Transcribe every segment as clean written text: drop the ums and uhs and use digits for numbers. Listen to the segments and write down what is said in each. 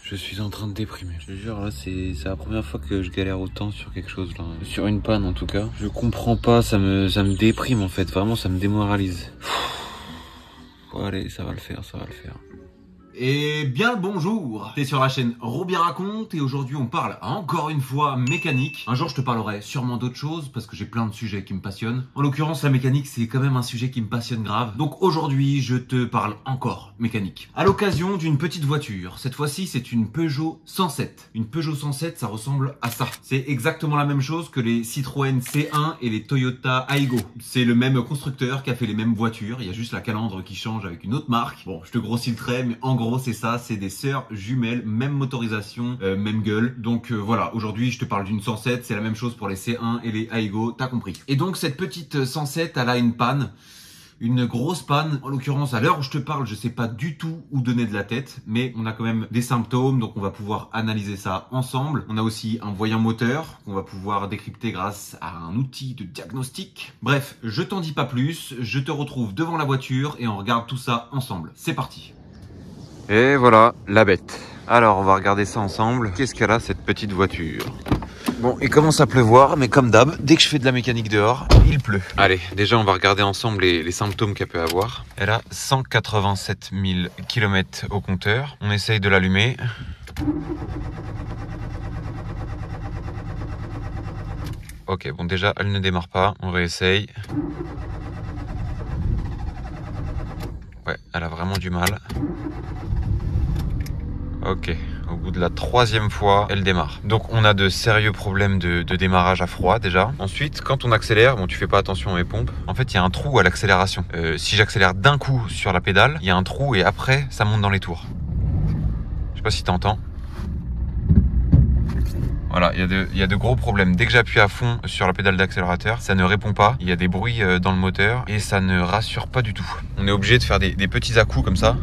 Je suis en train de déprimer. Je te jure, là, c'est la première fois que je galère autant sur quelque chose, là. Sur une panne, en tout cas. Je comprends pas, ça me déprime, en fait. Vraiment, ça me démoralise. Bon, allez, ça va le faire, ça va le faire. Et bien le bonjour, t'es sur la chaîne Roby Raconte et aujourd'hui on parle encore une fois mécanique. Un jour je te parlerai sûrement d'autres choses parce que j'ai plein de sujets qui me passionnent. En l'occurrence la mécanique c'est quand même un sujet qui me passionne grave. Donc aujourd'hui je te parle encore mécanique. À l'occasion d'une petite voiture, cette fois-ci c'est une Peugeot 107. Une Peugeot 107 ça ressemble à ça. C'est exactement la même chose que les Citroën C1 et les Toyota Aygo. C'est le même constructeur qui a fait les mêmes voitures, il y a juste la calandre qui change avec une autre marque. Bon je te grossis le trait mais en gros c'est ça, c'est des sœurs jumelles, même motorisation, même gueule. Donc voilà, aujourd'hui je te parle d'une 107, c'est la même chose pour les C1 et les Aygo, t'as compris. Et donc cette petite 107, elle a une panne, une grosse panne. En l'occurrence, à l'heure où je te parle, je sais pas du tout où donner de la tête, mais on a quand même des symptômes, donc on va pouvoir analyser ça ensemble. On a aussi un voyant moteur qu'on va pouvoir décrypter grâce à un outil de diagnostic. Bref, je t'en dis pas plus, je te retrouve devant la voiture et on regarde tout ça ensemble. C'est parti. Et voilà, la bête. Alors, on va regarder ça ensemble. Qu'est-ce qu'elle a, cette petite voiture? Bon, il commence à pleuvoir, mais comme d'hab, dès que je fais de la mécanique dehors, il pleut. Allez, déjà, on va regarder ensemble les symptômes qu'elle peut avoir. Elle a 187 000 km au compteur. On essaye de l'allumer. Ok, bon, déjà, elle ne démarre pas. On réessaye. Ouais, elle a vraiment du mal. Ok, au bout de la 3e fois, elle démarre. Donc on a de sérieux problèmes de démarrage à froid déjà. Ensuite, quand on accélère, bon tu fais pas attention à mes pompes, en fait il y a un trou à l'accélération. Si j'accélère d'un coup sur la pédale, il y a un trou et après ça monte dans les tours. Je sais pas si t'entends. Voilà, il y a de gros problèmes. Dès que j'appuie à fond sur la pédale d'accélérateur, ça ne répond pas. Il y a des bruits dans le moteur et ça ne rassure pas du tout. On est obligé de faire des petits à-coups comme ça.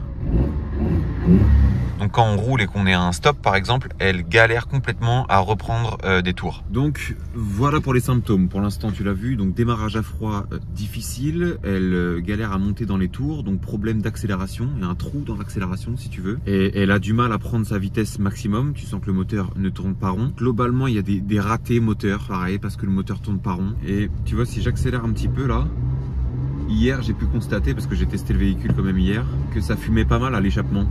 Donc quand on roule et qu'on est à un stop par exemple, elle galère complètement à reprendre des tours. Donc voilà pour les symptômes. Pour l'instant tu l'as vu, donc démarrage à froid difficile, elle galère à monter dans les tours, donc problème d'accélération, il y a un trou dans l'accélération si tu veux. Et elle a du mal à prendre sa vitesse maximum, tu sens que le moteur ne tourne pas rond. Globalement il y a des ratés moteurs, pareil, parce que le moteur tourne pas rond. Et tu vois si j'accélère un petit peu là, hier j'ai pu constater, parce que j'ai testé le véhicule quand même hier, que ça fumait pas mal à l'échappement.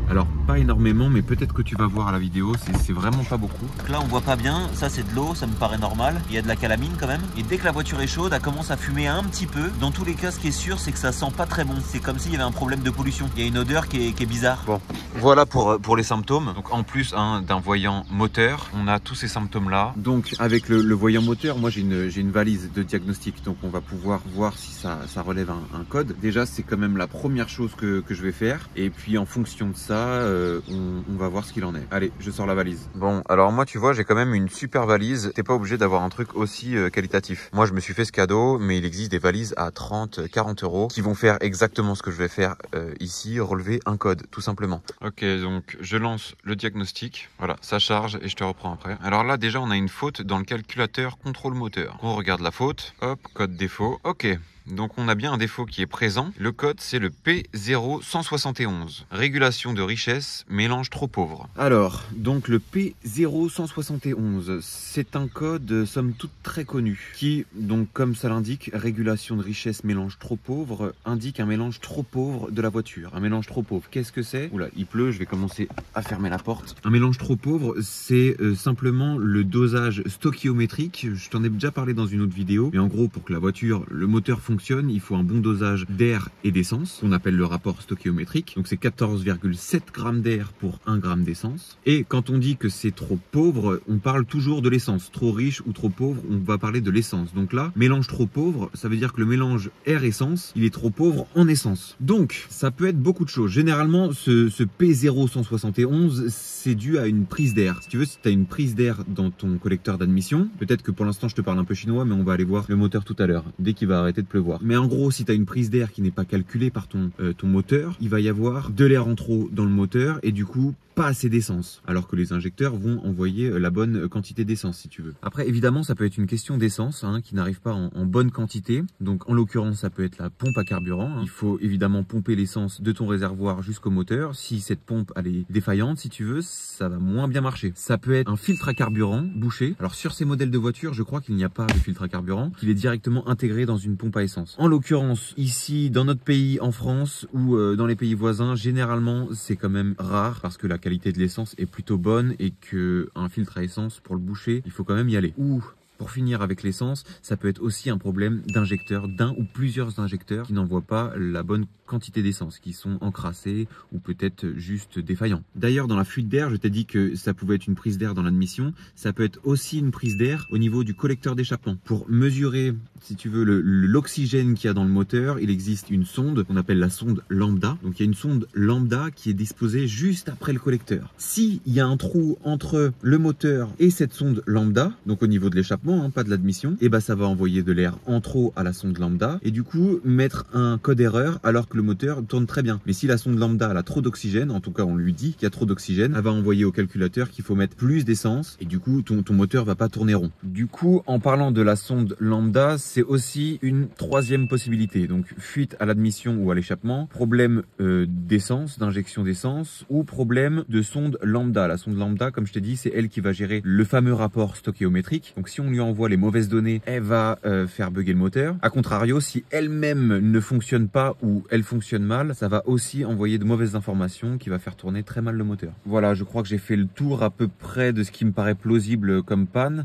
Alors pas énormément, mais peut-être que tu vas voir à la vidéo, c'est vraiment pas beaucoup. Donc là on voit pas bien, ça c'est de l'eau, ça me paraît normal. Il y a de la calamine quand même. Et dès que la voiture est chaude, elle commence à fumer un petit peu. Dans tous les cas, ce qui est sûr, c'est que ça sent pas très bon. C'est comme s'il y avait un problème de pollution. Il y a une odeur qui est bizarre. Bon, voilà pour les symptômes. Donc en plus d'un voyant moteur, on a tous ces symptômes là. Donc avec le voyant moteur, moi j'ai une valise de diagnostic. Donc on va pouvoir voir si ça relève un code. Déjà c'est quand même la première chose que je vais faire. Et puis en fonction de ça, on va voir ce qu'il en est. Allez, je sors la valise. Bon, alors moi tu vois, j'ai quand même une super valise. T'es pas obligé d'avoir un truc aussi qualitatif. Moi je me suis fait ce cadeau, mais il existe des valises à 30, 40 euros qui vont faire exactement ce que je vais faire ici, relever un code, tout simplement. Ok, donc je lance le diagnostic. Voilà, ça charge et je te reprends après. Alors là déjà on a une faute dans le calculateur contrôle moteur. On regarde la faute. Hop, code défaut. Ok. Donc on a bien un défaut qui est présent. Le code c'est le P0171. Régulation de richesse, mélange trop pauvre. Alors, donc le P0171, c'est un code somme toute très connu qui, donc comme ça l'indique, régulation de richesse, mélange trop pauvre, indique un mélange trop pauvre de la voiture. Un mélange trop pauvre, qu'est-ce que c'est? Oula, il pleut, je vais commencer à fermer la porte. Un mélange trop pauvre, c'est simplement le dosage stoichiométrique. Je t'en ai déjà parlé dans une autre vidéo, mais en gros pour que la voiture, le moteur fonctionne, il faut un bon dosage d'air et d'essence, qu'on appelle le rapport stoichiométrique. Donc c'est 14,7 grammes d'air pour 1 gramme d'essence. Et quand on dit que c'est trop pauvre, on parle toujours de l'essence. Trop riche ou trop pauvre, on va parler de l'essence. Donc là, mélange trop pauvre, ça veut dire que le mélange air-essence, il est trop pauvre en essence. Donc, ça peut être beaucoup de choses. Généralement, ce P0171, c'est dû à une prise d'air. Si tu veux, si tu as une prise d'air dans ton collecteur d'admission, peut-être que pour l'instant, je te parle un peu chinois, mais on va aller voir le moteur tout à l'heure, dès qu'il va arrêter de pleuvoir. Mais en gros, si tu as une prise d'air qui n'est pas calculée par ton moteur, il va y avoir de l'air en trop dans le moteur et du coup, pas assez d'essence, alors que les injecteurs vont envoyer la bonne quantité d'essence si tu veux. Après évidemment ça peut être une question d'essence qui n'arrive pas en bonne quantité, donc en l'occurrence ça peut être la pompe à carburant. Il faut évidemment pomper l'essence de ton réservoir jusqu'au moteur. Si cette pompe elle est défaillante si tu veux, ça va moins bien marcher. Ça peut être un filtre à carburant bouché. Alors sur ces modèles de voitures je crois qu'il n'y a pas de filtre à carburant, qu'il est directement intégré dans une pompe à essence. En l'occurrence ici dans notre pays, en France ou dans les pays voisins, généralement c'est quand même rare parce que la qualité de l'essence est plutôt bonne et que un filtre à essence pour le boucher il faut quand même y aller. Ou pour finir avec l'essence, ça peut être aussi un problème d'injecteur, d'un ou plusieurs injecteurs qui n'envoient pas la bonne quantité d'essence, qui sont encrassés ou peut-être juste défaillants. D'ailleurs, dans la fuite d'air, je t'ai dit que ça pouvait être une prise d'air dans l'admission, ça peut être aussi une prise d'air au niveau du collecteur d'échappement. Pour mesurer, si tu veux, l'oxygène qu'il y a dans le moteur, il existe une sonde qu'on appelle la sonde lambda. Donc il y a une sonde lambda qui est disposée juste après le collecteur. S'il y a un trou entre le moteur et cette sonde lambda, donc au niveau de l'échappement, pas de l'admission, et ça va envoyer de l'air en trop à la sonde lambda et du coup mettre un code erreur alors que le moteur tourne très bien. Mais si la sonde lambda elle a trop d'oxygène, en tout cas on lui dit qu'il y a trop d'oxygène, elle va envoyer au calculateur qu'il faut mettre plus d'essence et du coup ton moteur va pas tourner rond. Du coup en parlant de la sonde lambda, c'est aussi une troisième possibilité. Donc fuite à l'admission ou à l'échappement, problème d'essence, d'injection d'essence ou problème de sonde lambda. La sonde lambda, comme je t'ai dit, c'est elle qui va gérer le fameux rapport stoichiométrique. Donc si on lui envoie les mauvaises données, elle va faire bugger le moteur. A contrario, si elle-même ne fonctionne pas ou elle fonctionne mal, ça va aussi envoyer de mauvaises informations qui va faire tourner très mal le moteur. Voilà, je crois que j'ai fait le tour à peu près de ce qui me paraît plausible comme panne.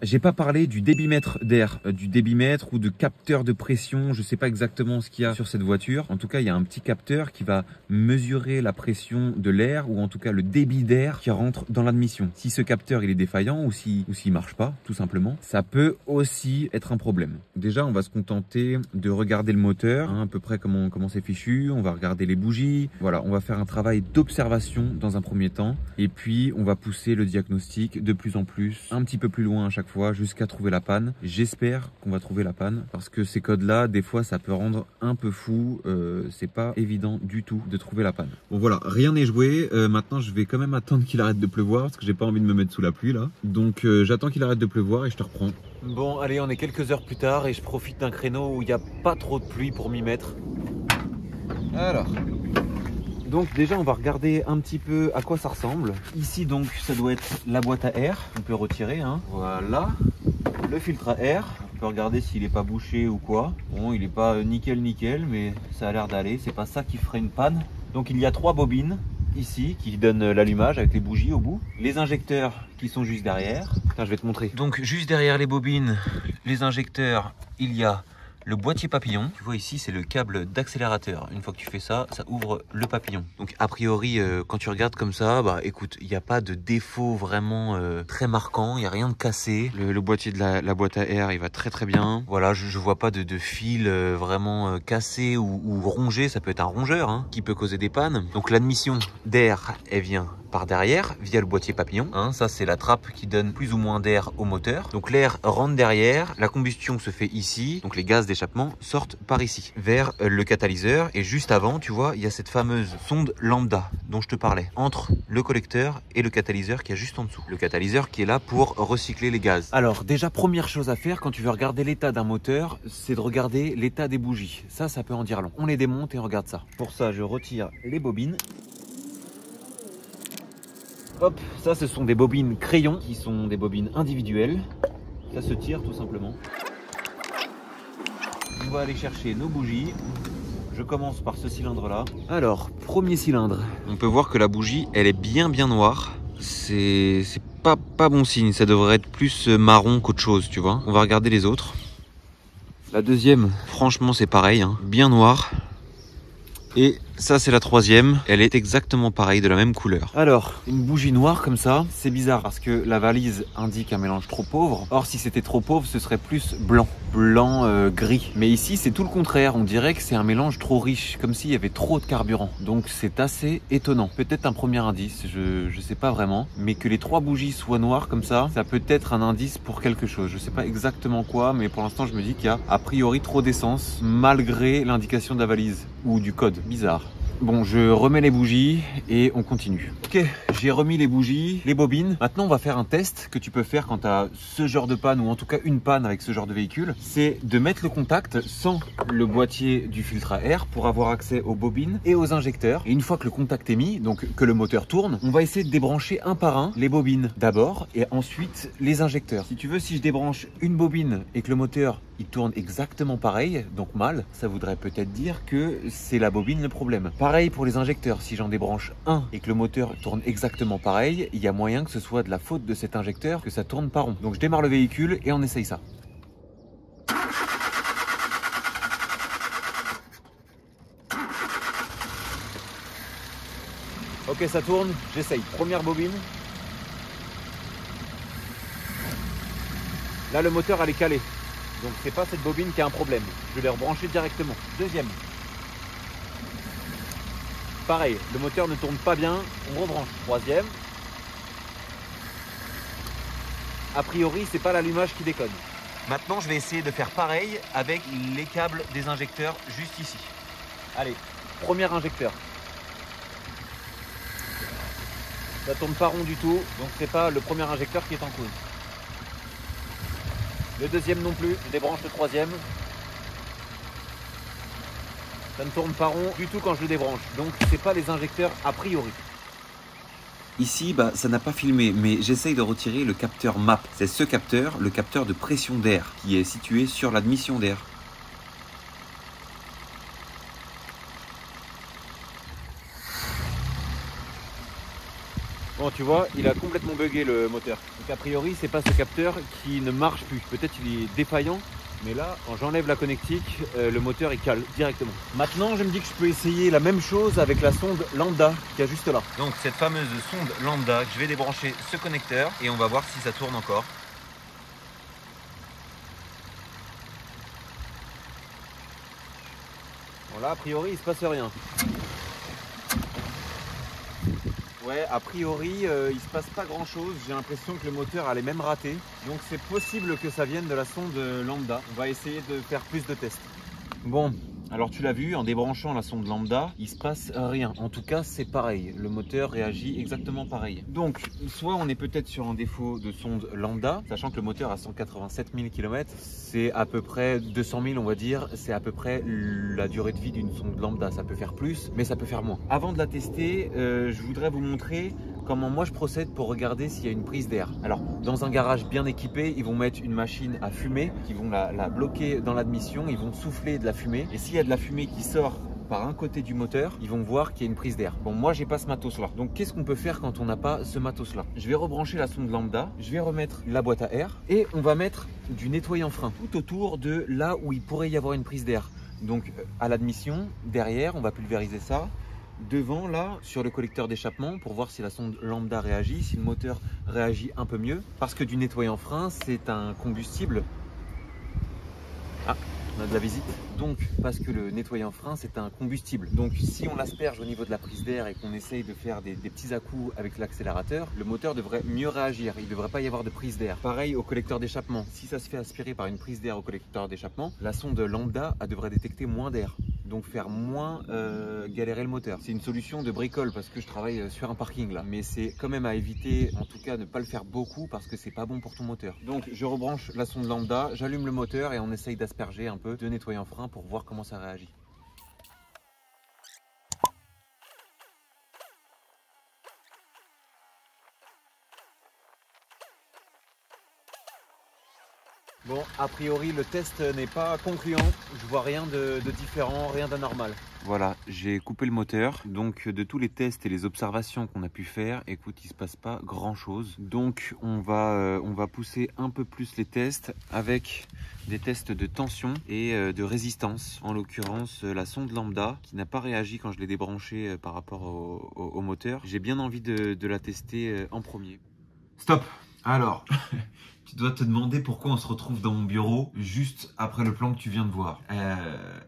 J'ai pas parlé du débitmètre d'air, du débitmètre ou de capteur de pression. Je sais pas exactement ce qu'il y a sur cette voiture. En tout cas, il y a un petit capteur qui va mesurer la pression de l'air ou en tout cas le débit d'air qui rentre dans l'admission. Si ce capteur il est défaillant ou s'il marche pas, tout simplement, ça peut aussi être un problème. Déjà, on va se contenter de regarder le moteur, à peu près comment c'est fichu. On va regarder les bougies. Voilà, on va faire un travail d'observation dans un premier temps. Et puis, on va pousser le diagnostic de plus en plus, un petit peu plus loin à chaque fois, jusqu'à trouver la panne. J'espère qu'on va trouver la panne parce que ces codes-là, des fois, ça peut rendre un peu fou. C'est pas évident du tout de trouver la panne. Bon, voilà, rien n'est joué. Maintenant, je vais quand même attendre qu'il arrête de pleuvoir parce que j'ai pas envie de me mettre sous la pluie là. Donc, j'attends qu'il arrête de pleuvoir et je te reprends. Bon, allez, on est quelques heures plus tard et je profite d'un créneau où il n'y a pas trop de pluie pour m'y mettre. Alors, donc déjà on va regarder un petit peu à quoi ça ressemble. Ici donc ça doit être la boîte à air, on peut retirer. Voilà, le filtre à air, on peut regarder s'il n'est pas bouché ou quoi. Bon, il n'est pas nickel mais ça a l'air d'aller, c'est pas ça qui ferait une panne. Donc il y a 3 bobines ici qui donnent l'allumage avec les bougies au bout. Les injecteurs qui sont juste derrière. Tiens, je vais te montrer. Donc juste derrière les bobines, les injecteurs, il y a le boîtier papillon. Tu vois ici, c'est le câble d'accélérateur. Une fois que tu fais ça, ça ouvre le papillon. Donc a priori, quand tu regardes comme ça, écoute, il n'y a pas de défaut vraiment très marquant. Il n'y a rien de cassé. Le boîtier de la boîte à air, il va très bien. Voilà, je vois pas de fil vraiment cassé ou rongé. Ça peut être un rongeur qui peut causer des pannes. Donc l'admission d'air, elle vient par derrière via le boîtier papillon. Ça, c'est la trappe qui donne plus ou moins d'air au moteur. Donc l'air rentre derrière. La combustion se fait ici. Donc les gaz d'échappement sortent par ici vers le catalyseur. Et juste avant, tu vois, il y a cette fameuse sonde lambda dont je te parlais entre le collecteur et le catalyseur qui est juste en dessous. Le catalyseur qui est là pour recycler les gaz. Alors déjà, première chose à faire quand tu veux regarder l'état d'un moteur, c'est de regarder l'état des bougies. Ça peut en dire long. On les démonte et on regarde ça. Pour ça, je retire les bobines. Hop, ça ce sont des bobines crayons qui sont des bobines individuelles. Ça se tire tout simplement. On va aller chercher nos bougies. Je commence par ce cylindre là. Alors, premier cylindre. On peut voir que la bougie, elle est bien noire. C'est pas bon signe, ça devrait être plus marron qu'autre chose, tu vois. On va regarder les autres. La deuxième, franchement c'est pareil, bien noir. Et ça c'est la troisième, elle est exactement pareille, de la même couleur. Alors, une bougie noire comme ça, c'est bizarre parce que la valise indique un mélange trop pauvre. Or si c'était trop pauvre, ce serait plus blanc, gris. Mais ici c'est tout le contraire, on dirait que c'est un mélange trop riche, comme s'il y avait trop de carburant. Donc c'est assez étonnant. Peut-être un premier indice, je sais pas vraiment. Mais que les 3 bougies soient noires comme ça peut être un indice pour quelque chose. Je sais pas exactement quoi, mais pour l'instant je me dis qu'il y a a priori trop d'essence, malgré l'indication de la valise ou du code. Bizarre. Bon, je remets les bougies et on continue. Ok, j'ai remis les bougies, les bobines. Maintenant, on va faire un test que tu peux faire quand tu as ce genre de panne ou en tout cas une panne avec ce genre de véhicule. C'est de mettre le contact sans le boîtier du filtre à air pour avoir accès aux bobines et aux injecteurs. Et une fois que le contact est mis, donc que le moteur tourne, on va essayer de débrancher un par un les bobines d'abord et ensuite les injecteurs. Si tu veux, si je débranche une bobine et que le moteur il tourne exactement pareil, donc mal, ça voudrait peut-être dire que c'est la bobine le problème. Pareil pour les injecteurs, si j'en débranche un et que le moteur tourne exactement pareil, il y a moyen que ce soit de la faute de cet injecteur que ça tourne pas rond. Donc je démarre le véhicule et on essaye ça. Ok, ça tourne, j'essaye. Première bobine. Là, le moteur, elle est calée. Donc, c'est pas cette bobine qui a un problème. Je vais rebrancher directement. Deuxième. Pareil, le moteur ne tourne pas bien. On rebranche. Troisième. A priori, c'est pas l'allumage qui déconne. Maintenant, je vais essayer de faire pareil avec les câbles des injecteurs juste ici. Allez, premier injecteur. Ça tourne pas rond du tout, donc c'est pas le premier injecteur qui est en cause. Le deuxième non plus, je débranche le troisième. Ça ne tourne pas rond du tout quand je le débranche, donc c'est pas les injecteurs a priori. Ici, ça n'a pas filmé, mais j'essaye de retirer le capteur MAP. C'est ce capteur, le capteur de pression d'air, qui est situé sur l'admission d'air. Bon, tu vois, il a complètement bugué le moteur. Donc a priori, c'est pas ce capteur qui ne marche plus. Peut-être qu'il est défaillant, mais là, quand j'enlève la connectique, le moteur il cale directement. Maintenant, je me dis que je peux essayer la même chose avec la sonde lambda qui est juste là. Donc cette fameuse sonde lambda, je vais débrancher ce connecteur et on va voir si ça tourne encore. Bon là, a priori, il se passe rien. Ouais, a priori, il se passe pas grand chose. J'ai l'impression que le moteur a les mêmes ratés. Donc c'est possible que ça vienne de la sonde lambda. On va essayer de faire plus de tests. Bon, alors tu l'as vu, en débranchant la sonde lambda, il se passe rien. En tout cas, c'est pareil. Le moteur réagit exactement pareil. Donc, soit on est peut-être sur un défaut de sonde lambda, sachant que le moteur a 187 000 km, c'est à peu près 200 000, on va dire. C'est à peu près la durée de vie d'une sonde lambda. Ça peut faire plus, mais ça peut faire moins. Avant de la tester, je voudrais vous montrer comment moi je procède pour regarder s'il y a une prise d'air. Alors, dans un garage bien équipé, ils vont mettre une machine à fumer, qui vont la bloquer dans l'admission, ils vont souffler de la fumée. Et s'il y a de la fumée qui sort par un côté du moteur, ils vont voir qu'il y a une prise d'air. Bon, moi j'ai pas ce matos là. Donc qu'est-ce qu'on peut faire quand on n'a pas ce matos là? Je vais rebrancher la sonde lambda, je vais remettre la boîte à air et on va mettre du nettoyant frein tout autour de là où il pourrait y avoir une prise d'air. Donc à l'admission, derrière, on va pulvériser ça. Devant là, sur le collecteur d'échappement pour voir si la sonde lambda réagit, si le moteur réagit un peu mieux. Parce que du nettoyant frein, c'est un combustible. Ah, on a de la visite. Donc, parce que le nettoyant frein, c'est un combustible. Donc, si on l'asperge au niveau de la prise d'air et qu'on essaye de faire des petits à-coups avec l'accélérateur, le moteur devrait mieux réagir. Il ne devrait pas y avoir de prise d'air. Pareil au collecteur d'échappement. Si ça se fait aspirer par une prise d'air au collecteur d'échappement, la sonde lambda devrait détecter moins d'air. Donc faire moins galérer le moteur. C'est une solution de bricole parce que je travaille sur un parking là. Mais c'est quand même à éviter, en tout cas ne pas le faire beaucoup parce que c'est pas bon pour ton moteur. Donc je rebranche la sonde lambda, j'allume le moteur et on essaye d'asperger un peu de nettoyant frein pour voir comment ça réagit. Bon, a priori, le test n'est pas concluant. Je vois rien de différent, rien d'anormal. Voilà, j'ai coupé le moteur. Donc, de tous les tests et les observations qu'on a pu faire, écoute, il se passe pas grand chose. Donc, on va pousser un peu plus les tests avec des tests de tension et de résistance. En l'occurrence, la sonde lambda qui n'a pas réagi quand je l'ai débranchée par rapport au moteur. J'ai bien envie de la tester en premier. Stop. Alors, tu dois te demander pourquoi on se retrouve dans mon bureau juste après le plan que tu viens de voir.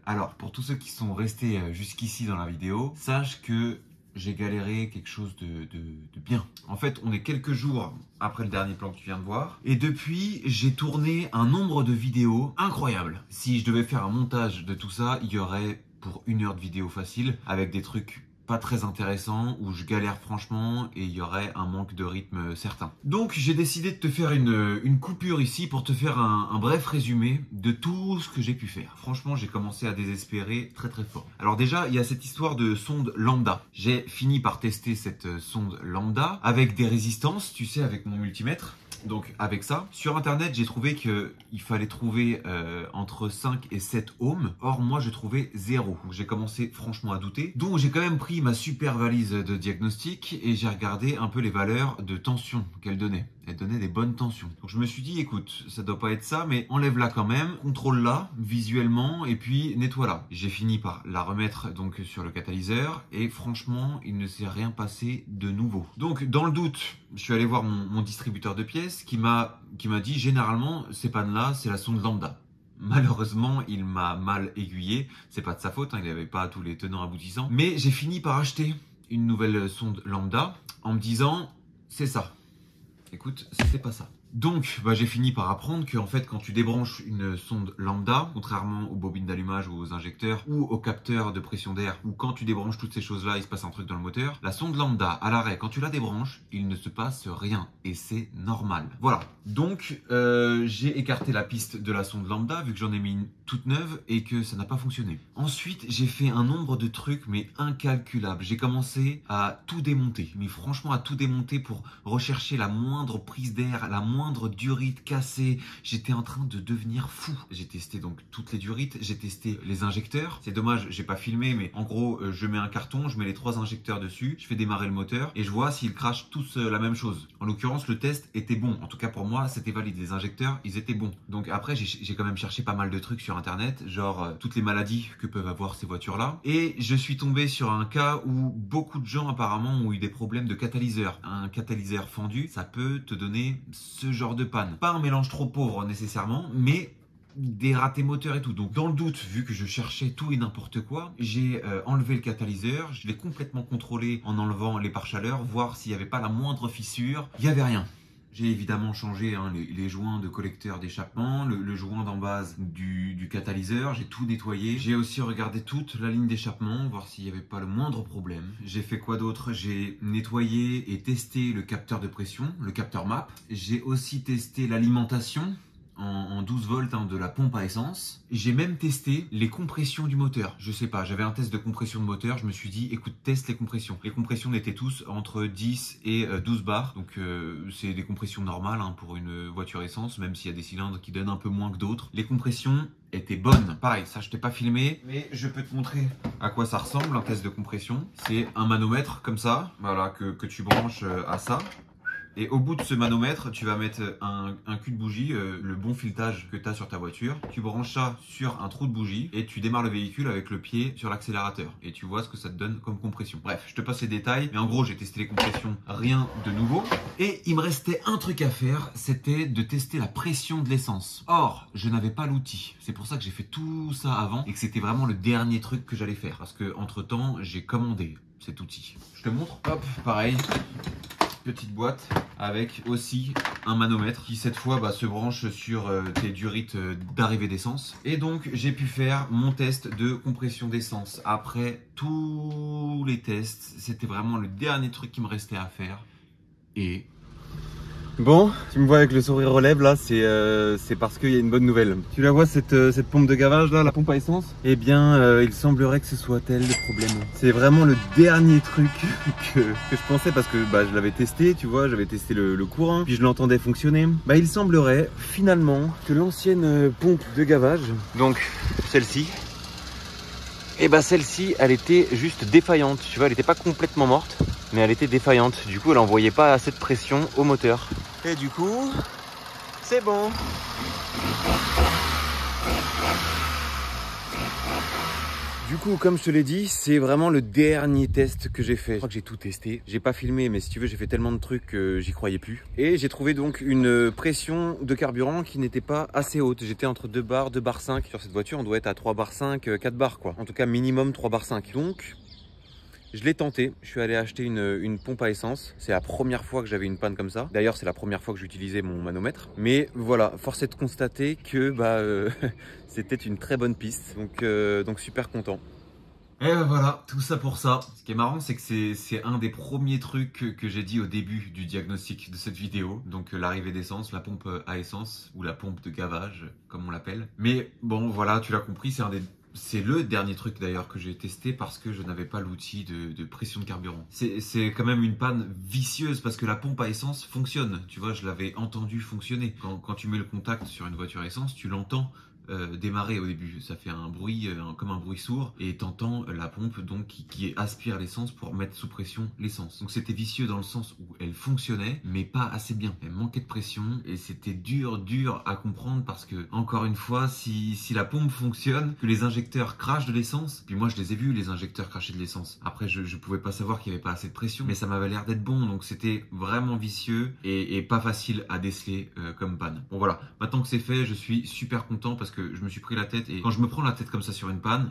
Alors, pour tous ceux qui sont restés jusqu'ici dans la vidéo, sache que j'ai galéré quelque chose de bien. En fait, on est quelques jours après le dernier plan que tu viens de voir. Et depuis, j'ai tourné un nombre de vidéos incroyable. Si je devais faire un montage de tout ça, il y aurait pour 1 heure de vidéo facile avec des trucs pas très intéressant, où je galère franchement et il y aurait un manque de rythme certain. Donc j'ai décidé de te faire une coupure ici pour te faire un bref résumé de tout ce que j'ai pu faire. Franchement, j'ai commencé à désespérer très très fort. Alors déjà, il y a cette histoire de sonde lambda. J'ai fini par tester cette sonde lambda avec des résistances, tu sais, avec mon multimètre. Donc avec ça, sur internet j'ai trouvé qu'il fallait trouver entre 5 et 7 ohms. Or moi je trouvais 0. Donc j'ai commencé franchement à douter. Donc j'ai quand même pris ma super valise de diagnostic et j'ai regardé un peu les valeurs de tension qu'elle donnait. Elle donnait des bonnes tensions. Donc je me suis dit, écoute, ça doit pas être ça, mais enlève-la quand même, contrôle-la visuellement et puis nettoie-la. J'ai fini par la remettre donc sur le catalyseur et franchement, il ne s'est rien passé de nouveau. Donc dans le doute, je suis allé voir mon distributeur de pièces qui m'a dit, généralement, ces pannes-là, c'est la sonde lambda. Malheureusement, il m'a mal aiguillé. C'est pas de sa faute, hein, il n'avait pas tous les tenants aboutissants. Mais j'ai fini par acheter une nouvelle sonde lambda en me disant, c'est ça. Écoute, c'était pas ça. Donc, j'ai fini par apprendre qu'en fait, quand tu débranches une sonde lambda, contrairement aux bobines d'allumage ou aux injecteurs ou aux capteurs de pression d'air, ou quand tu débranches toutes ces choses-là, il se passe un truc dans le moteur, la sonde lambda, à l'arrêt, quand tu la débranches, il ne se passe rien. Et c'est normal. Voilà. Donc, j'ai écarté la piste de la sonde lambda, vu que j'en ai mis une toute neuve et que ça n'a pas fonctionné. Ensuite, j'ai fait un nombre de trucs, mais incalculable. J'ai commencé à tout démonter. Mais franchement, à tout démonter pour rechercher la moindre prise d'air, la moindre durite cassée. J'étais en train de devenir fou. J'ai testé donc toutes les durites, j'ai testé les injecteurs. C'est dommage, j'ai pas filmé, mais en gros, je mets un carton, je mets les 3 injecteurs dessus, je fais démarrer le moteur et je vois s'ils crachent tous la même chose. En l'occurrence, le test était bon. En tout cas, pour moi, c'était valide. Les injecteurs, ils étaient bons. Donc après, j'ai quand même cherché pas mal de trucs sur internet, genre toutes les maladies que peuvent avoir ces voitures-là. Et je suis tombé sur un cas où beaucoup de gens apparemment ont eu des problèmes de catalyseur. Un catalyseur fendu, ça peut te donner ce genre de panne. Pas un mélange trop pauvre nécessairement, mais des ratés moteurs et tout. Donc dans le doute, vu que je cherchais tout et n'importe quoi, j'ai enlevé le catalyseur, je l'ai complètement contrôlé en enlevant les pare-chaleurs, voir s'il n'y avait pas la moindre fissure. Il n'y avait rien. J'ai évidemment changé les joints de collecteur d'échappement, le joint d'en base du catalyseur, j'ai tout nettoyé. J'ai aussi regardé toute la ligne d'échappement, voir s'il n'y avait pas le moindre problème. J'ai fait quoi d'autre? J'ai nettoyé et testé le capteur de pression, le capteur MAP. J'ai aussi testé l'alimentation en 12 volts de la pompe à essence. J'ai même testé les compressions du moteur. Je sais pas, j'avais un test de compression de moteur, je me suis dit, écoute, teste les compressions. Les compressions étaient tous entre 10 et 12 bars, donc c'est des compressions normales pour une voiture essence, même s'il y a des cylindres qui donnent un peu moins que d'autres. Les compressions étaient bonnes. Pareil, ça je t'ai pas filmé, mais je peux te montrer à quoi ça ressemble un test de compression. C'est un manomètre comme ça, voilà, que tu branches à ça. Et au bout de ce manomètre, tu vas mettre un cul de bougie, le bon filetage que tu as sur ta voiture. Tu branches ça sur un trou de bougie et tu démarres le véhicule avec le pied sur l'accélérateur. Et tu vois ce que ça te donne comme compression. Bref, je te passe les détails. Mais en gros, j'ai testé les compressions, rien de nouveau. Et il me restait un truc à faire, c'était de tester la pression de l'essence. Or, je n'avais pas l'outil. C'est pour ça que j'ai fait tout ça avant et que c'était vraiment le dernier truc que j'allais faire. Parce que entre temps, j'ai commandé cet outil. Je te montre. Hop, pareil. Petite boîte avec aussi un manomètre qui cette fois se branche sur tes durites d'arrivée d'essence. Et donc j'ai pu faire mon test de compression d'essence. Après tous les tests, c'était vraiment le dernier truc qui me restait à faire. Et bon, tu me vois avec le sourire aux lèvres là, c'est parce qu'il y a une bonne nouvelle. Tu la vois cette pompe de gavage là, la pompe à essence? Eh bien, il semblerait que ce soit elle le problème. C'est vraiment le dernier truc que je pensais parce que je l'avais testé, tu vois, j'avais testé le courant, puis je l'entendais fonctionner. Il semblerait finalement que l'ancienne pompe de gavage, donc celle-ci, et celle-ci, elle était juste défaillante, tu vois, elle n'était pas complètement morte, mais elle était défaillante. Du coup, elle envoyait pas assez de pression au moteur. Et du coup, c'est bon. Du coup, comme je te l'ai dit, c'est vraiment le dernier test que j'ai fait. Je crois que j'ai tout testé. J'ai pas filmé, mais si tu veux, j'ai fait tellement de trucs que j'y croyais plus. Et j'ai trouvé donc une pression de carburant qui n'était pas assez haute. J'étais entre 2 bars, 2 bars 5. Sur cette voiture, on doit être à 3 bars 5, 4 bars quoi. En tout cas, minimum 3 bars 5. Donc, je l'ai tenté, je suis allé acheter une pompe à essence. C'est la première fois que j'avais une panne comme ça. D'ailleurs, c'est la première fois que j'utilisais mon manomètre. Mais voilà, force est de constater que c'était une très bonne piste. Donc super content. Et ben voilà, tout ça pour ça. Ce qui est marrant, c'est que c'est un des premiers trucs que j'ai dit au début du diagnostic de cette vidéo. Donc l'arrivée d'essence, la pompe à essence, ou la pompe de gavage, comme on l'appelle. Mais bon, voilà, tu l'as compris, c'est le dernier truc d'ailleurs que j'ai testé parce que je n'avais pas l'outil de pression de carburant. C'est quand même une panne vicieuse parce que la pompe à essence fonctionne. Tu vois, je l'avais entendu fonctionner. Quand tu mets le contact sur une voiture essence, tu l'entends démarrer au début. Ça fait un bruit, comme un bruit sourd, et t'entends la pompe donc qui aspire l'essence pour mettre sous pression l'essence. Donc c'était vicieux dans le sens où elle fonctionnait, mais pas assez bien. Elle manquait de pression et c'était dur à comprendre parce que, encore une fois, si la pompe fonctionne, que les injecteurs crachent de l'essence, puis moi je les ai vus, les injecteurs cracher de l'essence. Après je pouvais pas savoir qu'il y avait pas assez de pression, mais ça m'avait l'air d'être bon, donc c'était vraiment vicieux et pas facile à déceler comme panne. Bon voilà, maintenant que c'est fait, je suis super content parce que je me suis pris la tête, et quand je me prends la tête comme ça sur une panne,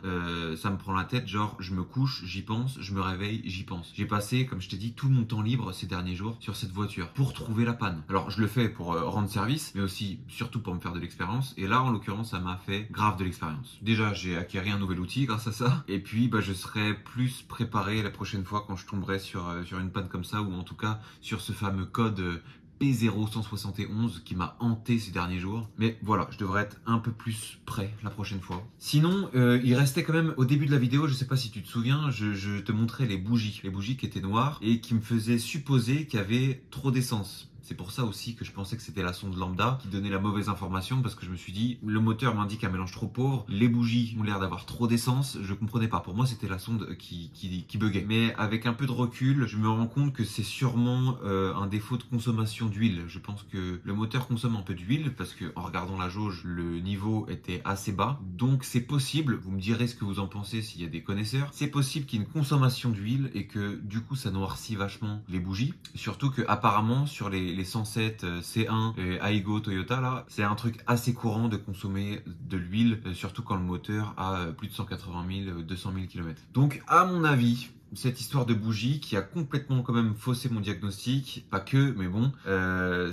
ça me prend la tête, genre je me couche, j'y pense, je me réveille, j'y pense. J'ai passé, comme je t'ai dit, tout mon temps libre ces derniers jours sur cette voiture pour trouver la panne. Alors je le fais pour rendre service, mais aussi surtout pour me faire de l'expérience, et là en l'occurrence ça m'a fait grave de l'expérience. Déjà j'ai acquis un nouvel outil grâce à ça, et puis bah, je serai plus préparé la prochaine fois quand je tomberai sur une panne comme ça, ou en tout cas sur ce fameux code P0171 qui m'a hanté ces derniers jours. Mais voilà, je devrais être un peu plus prêt la prochaine fois. Sinon, il restait quand même au début de la vidéo, je sais pas si tu te souviens, je te montrais les bougies qui étaient noires et qui me faisaient supposer qu'il y avait trop d'essence. C'est pour ça aussi que je pensais que c'était la sonde lambda qui donnait la mauvaise information, parce que je me suis dit, le moteur m'indique un mélange trop pauvre, les bougies ont l'air d'avoir trop d'essence, je comprenais pas. Pour moi, c'était la sonde qui buguait. Mais avec un peu de recul, je me rends compte que c'est sûrement un défaut de consommation d'huile. Je pense que le moteur consomme un peu d'huile parce que, en regardant la jauge, le niveau était assez bas. Donc c'est possible, vous me direz ce que vous en pensez s'il y a des connaisseurs, c'est possible qu'il y ait une consommation d'huile et que du coup ça noircit vachement les bougies. Surtout que apparemment sur les 107 C1 et Aygo Toyota là, c'est un truc assez courant de consommer de l'huile, surtout quand le moteur a plus de 180 000, 200 000 km. Donc à mon avis, cette histoire de bougie qui a complètement quand même faussé mon diagnostic, pas que, mais bon,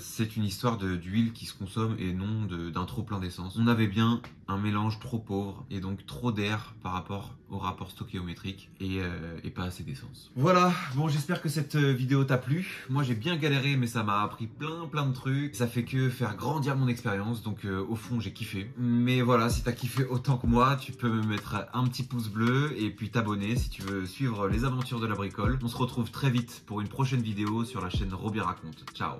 c'est une histoire d'huile qui se consomme et non d'un trop plein d'essence. On avait bien un mélange trop pauvre et donc trop d'air par rapport au rapport stoichiométrique et pas assez d'essence. Voilà, bon, j'espère que cette vidéo t'a plu. Moi j'ai bien galéré, mais ça m'a appris plein de trucs. Ça fait que faire grandir mon expérience, donc au fond j'ai kiffé. Mais voilà, si t'as kiffé autant que moi, tu peux me mettre un petit pouce bleu et puis t'abonner si tu veux suivre les aventures de la bricole. On se retrouve très vite pour une prochaine vidéo sur la chaîne Roby Raconte. Ciao.